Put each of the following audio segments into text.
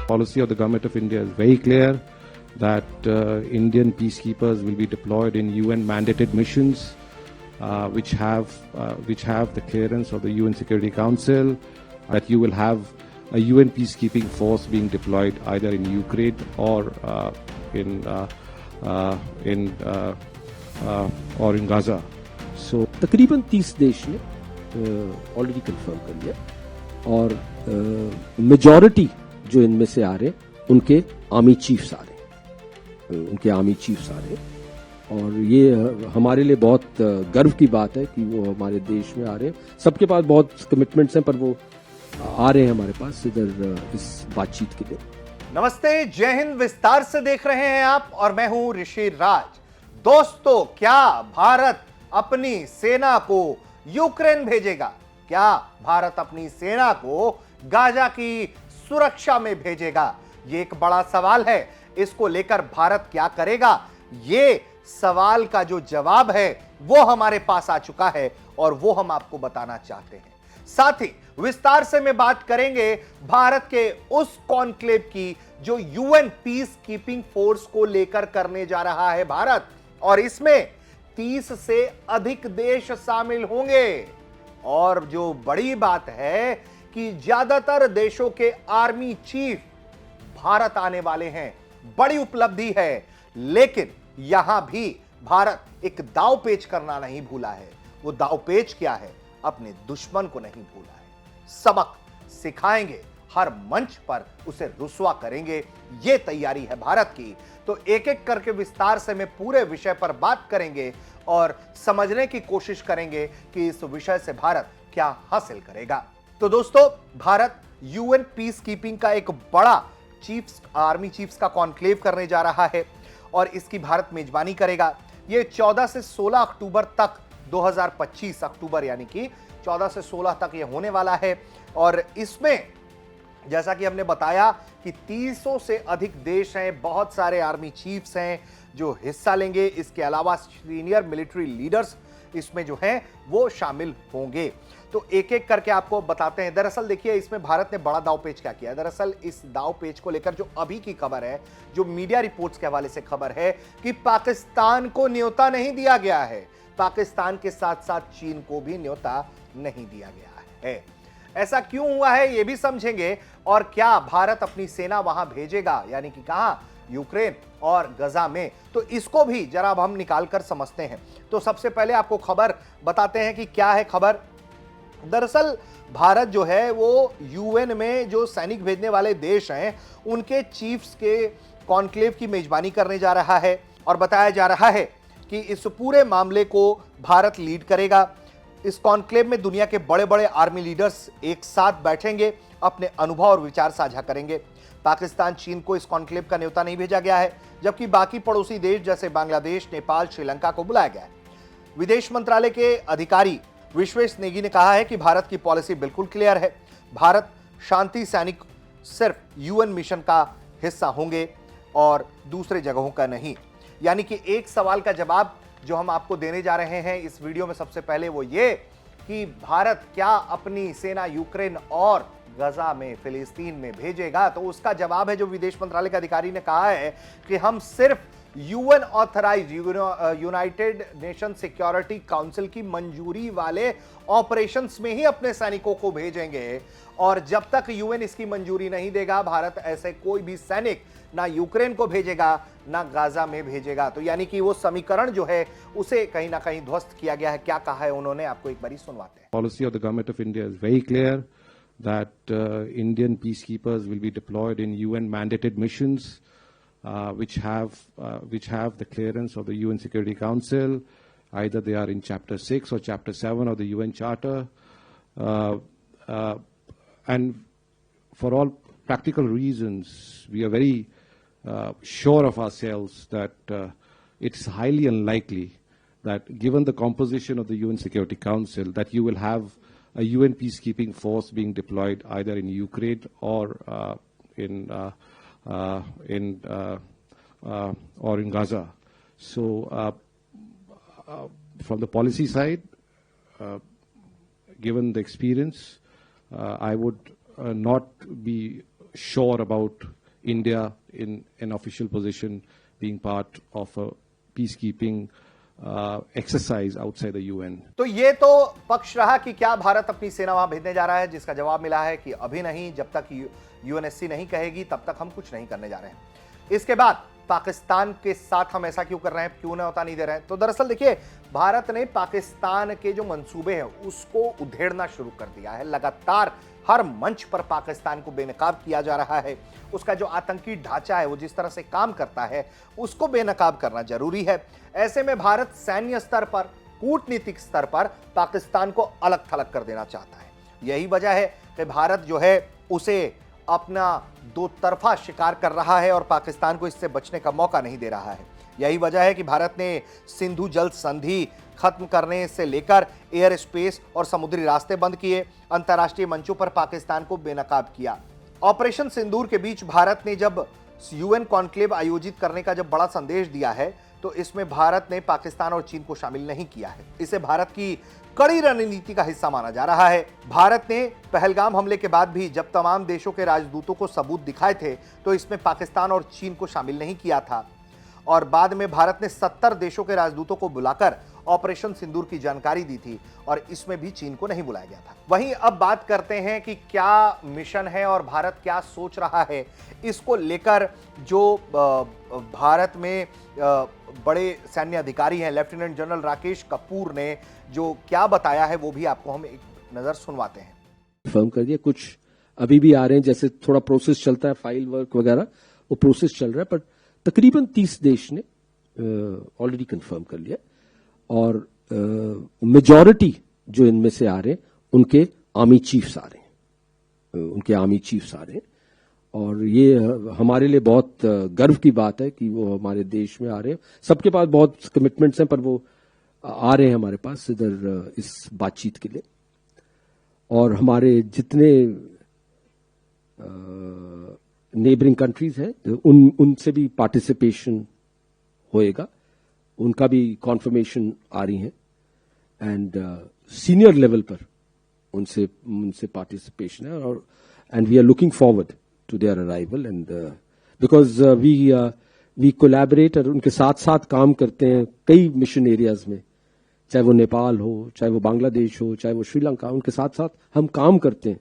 Policy of the Government of India is very clear that Indian peacekeepers will be deployed in UN mandated missions which have the clearance of the UN Security Council, that you will have a UN peacekeeping force being deployed either in Ukraine or in Gaza. So तकरीबन 30 देश ने already confirm कर लिया और majority जो इनमें से आ रहे उनके आर्मी चीफ्स आ रहे और ये हमारे लिए बहुत गर्व की बात है कि वो हमारे देश में आ रहे हैं। सबके पास बहुत कमिटमेंट्स हैं पर वो आ रहे हैं हमारे पास इधर इस बातचीत के लिए। नमस्ते, जय हिंद। विस्तार से देख रहे हैं आप और मैं हूं ऋषि राज। दोस्तों, क्या भारत अपनी सेना को यूक्रेन भेजेगा? क्या भारत अपनी सेना को गाजा की सुरक्षा में भेजेगा? ये एक बड़ा सवाल है। इसको लेकर भारत क्या करेगा? ये सवाल का जो जवाब है वो हमारे पास आ चुका है और वो हम आपको बताना चाहते हैं। साथ ही विस्तार से में बात करेंगे भारत के उस कॉन्क्लेव की जो यूएन पीस कीपिंग फोर्स को लेकर करने जा रहा है भारत, और इसमें 30 से अधिक देश शामिल होंगे। और जो बड़ी बात है कि ज्यादातर देशों के आर्मी चीफ भारत आने वाले हैं। बड़ी उपलब्धि है, लेकिन यहां भी भारत एक दाव पेच करना नहीं भूला है। वो दाव पेच क्या है? अपने दुश्मन को नहीं भूला है। सबक सिखाएंगे, हर मंच पर उसे रुस्वा करेंगे, ये तैयारी है भारत की। तो एक एक करके विस्तार से मैं पूरे विषय पर बात करेंगे और समझने की कोशिश करेंगे कि इस विषय से भारत क्या हासिल करेगा। तो दोस्तों, भारत यूएन पीस कीपिंग का एक बड़ा आर्मी चीफ्स का कॉन्क्लेव करने जा रहा है और इसकी भारत मेजबानी करेगा। ये 14 से 16 अक्टूबर तक 2025 अक्टूबर यानी कि 14 से 16 तक ये होने वाला है। और इसमें जैसा कि हमने बताया कि 300 से अधिक देश हैं, बहुत सारे आर्मी चीफ्स हैं जो हिस्सा लेंगे। इसके अलावा सीनियर मिलिट्री लीडर्स इसमें जो हैं वो शामिल होंगे। तो एक एक करके आपको बताते हैं। दरअसल देखिए, इसमें भारत ने बड़ा दावपेच क्या किया। दरअसल इस दावपेच को लेकर जो अभी की खबर है, जो मीडिया रिपोर्ट्स के हवाले से खबर है कि पाकिस्तान को न्योता नहीं दिया गया है। पाकिस्तान के साथ साथ चीन को भी न्योता नहीं दिया गया है। ऐसा क्यों हुआ है ये भी समझेंगे। और क्या भारत अपनी सेना वहां भेजेगा, यानी कि कहां? यूक्रेन और गजा में। तो इसको भी जरा अब हम निकाल कर समझते हैं। तो सबसे पहले आपको खबर बताते हैं कि क्या है खबर। दरअसल भारत जो है वो यूएन में जो सैनिक भेजने वाले देश हैं उनके चीफ्स के कॉन्क्लेव की मेजबानी करने जा रहा है और बताया जा रहा है कि इस पूरे मामले को भारत लीड करेगा। इस कॉन्क्लेव में दुनिया के बड़े बड़े आर्मी लीडर्स एक साथ बैठेंगे, अपने अनुभव और विचार साझा करेंगे। पाकिस्तान, चीन को इस कॉन्क्लेव का न्योता नहीं भेजा गया है, जबकि बाकी पड़ोसी देश जैसे बांग्लादेश, नेपाल, श्रीलंका को बुलाया गया है। विदेश मंत्रालय के अधिकारी विश्वेश नेगी ने कहा है कि भारत की पॉलिसी बिल्कुल क्लियर है। भारत शांति सैनिक सिर्फ यूएन मिशन का हिस्सा होंगे और दूसरे जगहों का नहीं। यानी कि एक सवाल का जवाब जो हम आपको देने जा रहे हैं इस वीडियो में सबसे पहले वो ये कि भारत क्या अपनी सेना यूक्रेन और गजा में, फिलिस्तीन में भेजेगा। तो उसका जवाब है जो विदेश मंत्रालय के अधिकारी ने कहा है कि हम सिर्फ UN authorise United Nation Security Council की मंजूरी वाले ऑपरेशंस में ही अपने सैनिकों को भेजेंगे। और जब तक यूएन इसकी मंजूरी नहीं देगा, भारत ऐसे कोई भी सैनिक ना यूक्रेन को भेजेगा ना गाजा में भेजेगा। तो यानी कि वो समीकरण जो है उसे कहीं ना कहीं ध्वस्त किया गया है। क्या कहा है उन्होंने, आपको एक बारी सुनवाते हैं। Policy of the government of India is very clear that Indian peacekeepers will be deployed in UN mandated missions which have the clearance of the UN Security Council. Either they are in Chapter 6 or Chapter 7 of the UN Charter. And for all practical reasons, we are very sure of ourselves that it's highly unlikely that given the composition of the UN Security Council that you will have a UN peacekeeping force being deployed either in Ukraine or in Gaza. So from the policy side, given the experience, I would not be sure about India in an official position being part of a peacekeeping exercise outside the UN. तो ये तो पक्ष रहा कि क्या भारत अपनी सेना वहां भेजने जा रहा है, जिसका जवाब मिला है कि अभी नहीं, जब तक यूएनएससी नहीं कहेगी तब तक हम कुछ नहीं करने जा रहे हैं। इसके बाद पाकिस्तान के साथ हम ऐसा क्यों कर रहे हैं, क्यों न्योता नहीं दे रहे हैं? तो दरअसल देखिए, भारत ने पाकिस्तान के जो मंसूबे हैं उसको उधेड़ना शुरू कर दिया है। लगातार हर मंच पर पाकिस्तान को बेनकाब किया जा रहा है। उसका जो आतंकी ढांचा है, वो जिस तरह से काम करता है, उसको बेनकाब करना जरूरी है। ऐसे में भारत सैन्य स्तर पर, कूटनीतिक स्तर पर पाकिस्तान को अलग थलग कर देना चाहता है। यही वजह है कि भारत जो है उसे अपना दो तरफा शिकार कर रहा है और पाकिस्तान को इससे बचने का मौका नहीं दे रहा है। यही वजह है कि भारत ने सिंधु जल संधि खत्म करने से लेकर एयर स्पेस और समुद्री रास्ते बंद किए, अंतर्राष्ट्रीय मंचों पर पाकिस्तान को बेनकाब किया। ऑपरेशन सिंदूर के बीच भारत ने जब यूएन कॉन्क्लेव आयोजित करने का जब बड़ा संदेश दिया है, तो इसमें भारत ने पाकिस्तान और चीन को शामिल नहीं किया है। इसे भारत की कड़ी रणनीति का हिस्सा माना जा रहा है। भारत ने पहलगाम हमले के बाद भी जब तमाम देशों के राजदूतों को सबूत दिखाए थे, तो इसमें पाकिस्तान और चीन को शामिल नहीं किया था। और बाद में भारत ने 70 देशों के राजदूतों को बुलाकर ऑपरेशन सिंदूर की जानकारी दी थी और इसमें भी चीन को नहीं बुलाया गया था। वहीं अब बात करते हैं कि क्या मिशन है और भारत क्या सोच रहा है। इसको लेकर जो भारत में बड़े सैन्य अधिकारी हैं, लेफ्टिनेंट जनरल राकेश कपूर ने जो क्या बताया है, वो भी आपको हम एक नजर सुनवाते हैं। कंफर्म कर दिया, कुछ अभी भी आ रहे हैं, जैसे थोड़ा प्रोसेस चलता है, फाइल वर्क वगैरह, वो प्रोसेस चल रहा है, पर तकरीबन 30 देश ने ऑलरेडी कंफर्म कर लिया और मेजॉरिटी जो इनमें से आ रहे हैं उनके आर्मी चीफ्स आ रहे हैं, और ये हमारे लिए बहुत गर्व की बात है कि वो हमारे देश में आ रहे हैं। सबके पास बहुत कमिटमेंट्स हैं, पर वो आ रहे हैं हमारे पास इधर इस बातचीत के लिए। और हमारे जितने नेबरिंग कंट्रीज हैं उनसे भी पार्टिसिपेशन होएगा, उनका भी कॉन्फर्मेशन आ रही है एंड सीनियर लेवल पर उनसे पार्टिसिपेशन है। और and we are looking forward to their arrival and because we collaborate, और उनके साथ साथ काम करते हैं कई मिशन एरियाज में, चाहे वो नेपाल हो, चाहे वो बांग्लादेश हो, चाहे वो श्रीलंका, उनके साथ साथ हम काम करते हैं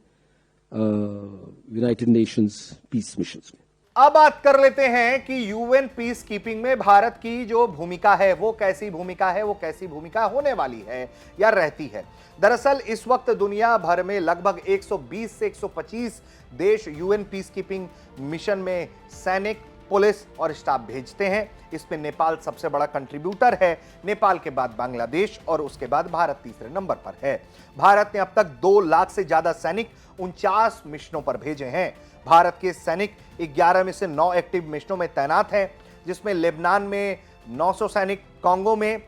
यूनाइटेड नेशंस पीस मिशंस में। अब बात कर लेते हैं कि यूएन पीस कीपिंग में भारत की जो भूमिका है वो कैसी भूमिका है, वो कैसी भूमिका होने वाली है या रहती है। दरअसल इस वक्त दुनिया भर में लगभग 120 से 125 देश यूएन पीस कीपिंग मिशन में सैनिक, पुलिस और स्टाफ भेजते हैं। इसमें नेपाल सबसे बड़ा कंट्रीब्यूटर है, नेपाल के बाद बांग्लादेश और उसके बाद भारत तीसरे नंबर पर है। भारत ने अब तक 2 लाख से ज्यादा सैनिक 49 मिशनों पर भेजे हैं। भारत के सैनिक 11 में से 9 एक्टिव मिशनों में तैनात हैं, जिसमें लेबनान में 900 सैनिक, कांगो में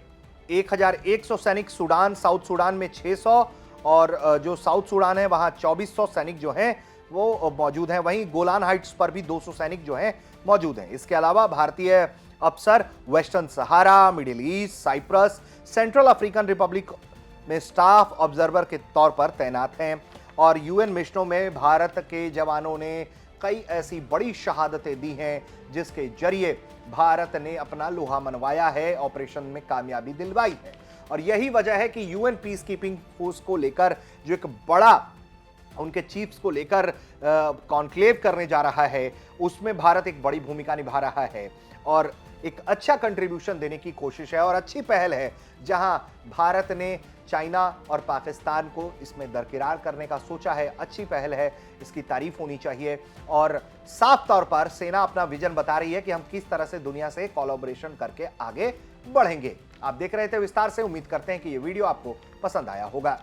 1100 सैनिक, सूडान, साउथ सूडान में 600 और जो साउथ सूडान है वहां 2400 सैनिक जो हैं वो मौजूद हैं। वहीं गोलान हाइट्स पर भी 200 सैनिक जो हैं मौजूद हैं। इसके अलावा भारतीय अफसर Western Sahara, Middle East, Cyprus, Central African Republic में स्टाफ ऑब्जर्वर के तौर पर तैनात हैं। और यूएन मिशनों में भारत के जवानों ने कई ऐसी बड़ी शहादतें दी हैं जिसके जरिए भारत ने अपना लोहा मनवाया है, ऑपरेशन में कामयाबी दिलवाई है। और यही वजह है कि यूएन पीस कीपिंग फोर्स को लेकर जो एक बड़ा उनके चीफ्स को लेकर कॉन्क्लेव करने जा रहा है, उसमें भारत एक बड़ी भूमिका निभा रहा है और एक अच्छा कंट्रीब्यूशन देने की कोशिश है और अच्छी पहल है, जहां भारत ने चाइना और पाकिस्तान को इसमें दरकिरार करने का सोचा है। अच्छी पहल है, इसकी तारीफ होनी चाहिए। और साफ तौर पर सेना अपना विजन बता रही है कि हम किस तरह से दुनिया से कोलैबोरेशन करके आगे बढ़ेंगे। आप देख रहे थे विस्तार से, उम्मीद करते हैं कि ये वीडियो आपको पसंद आया होगा।